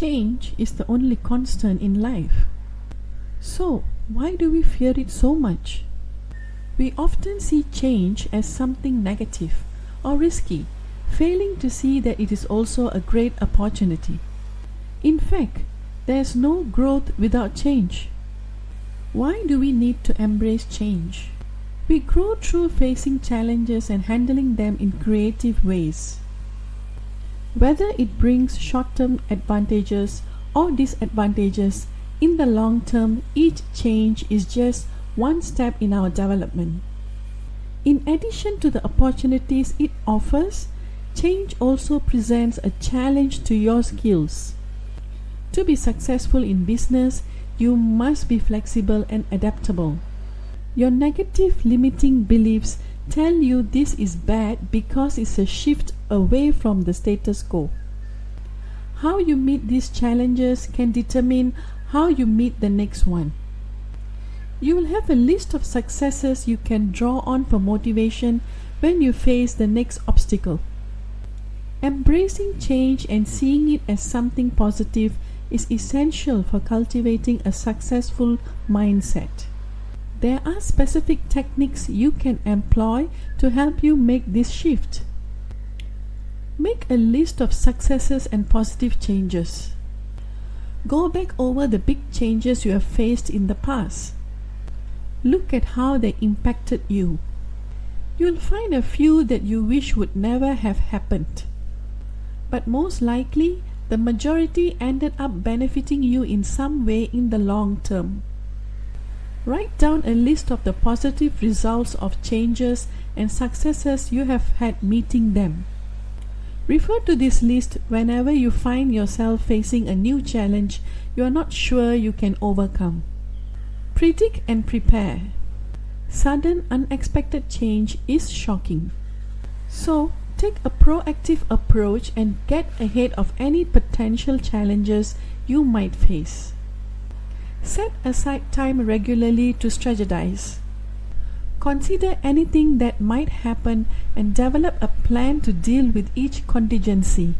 Change is the only constant in life. So, why do we fear it so much? We often see change as something negative or risky, failing to see that it is also a great opportunity. In fact, there is no growth without change. Why do we need to embrace change? We grow through facing challenges and handling them in creative ways. Whether it brings short-term advantages or disadvantages, in the long term, each change is just one step in our development. In addition to the opportunities it offers, change also presents a challenge to your skills. To be successful in business, you must be flexible and adaptable. Your negative limiting beliefs tell you this is bad because it's a shift away from the status quo. How you meet these challenges can determine how you meet the next one. You will have a list of successes you can draw on for motivation when you face the next obstacle. Embracing change and seeing it as something positive is essential for cultivating a successful mindset. There are specific techniques you can employ to help you make this shift. Make a list of successes and positive changes. Go back over the big changes you have faced in the past. Look at how they impacted you. You'll find a few that you wish would never have happened. But most likely, the majority ended up benefiting you in some way in the long term. Write down a list of the positive results of changes and successes you have had meeting them. Refer to this list whenever you find yourself facing a new challenge you are not sure you can overcome. Predict and prepare. Sudden, unexpected change is shocking. So, take a proactive approach and get ahead of any potential challenges you might face. Set aside time regularly to strategize. Consider anything that might happen and develop a plan to deal with each contingency.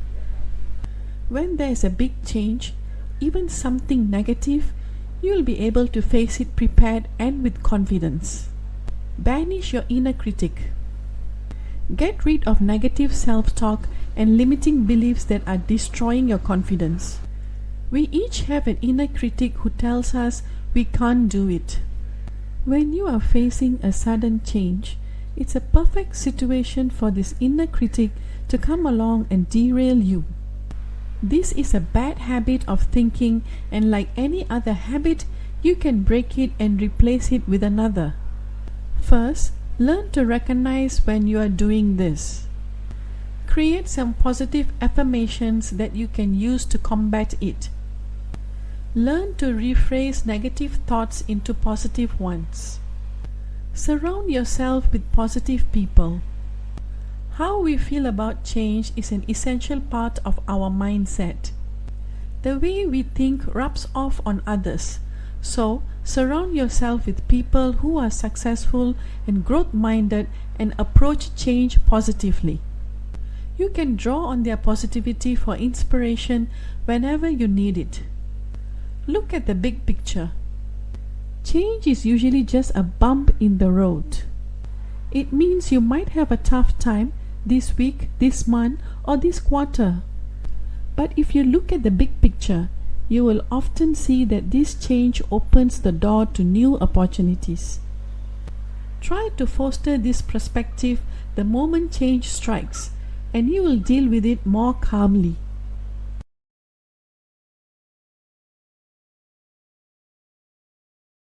When there is a big change, even something negative, you will be able to face it prepared and with confidence. Banish your inner critic. Get rid of negative self-talk and limiting beliefs that are destroying your confidence. We each have an inner critic who tells us we can't do it. When you are facing a sudden change, it's a perfect situation for this inner critic to come along and derail you. This is a bad habit of thinking, and like any other habit, you can break it and replace it with another. First, learn to recognize when you are doing this. Create some positive affirmations that you can use to combat it. Learn to rephrase negative thoughts into positive ones. Surround yourself with positive people. How we feel about change is an essential part of our mindset. The way we think rubs off on others. So, surround yourself with people who are successful and growth-minded and approach change positively. You can draw on their positivity for inspiration whenever you need it. Look at the big picture. Change is usually just a bump in the road. It means you might have a tough time this week, this month, or this quarter. But if you look at the big picture, you will often see that this change opens the door to new opportunities. Try to foster this perspective the moment change strikes, and you will deal with it more calmly.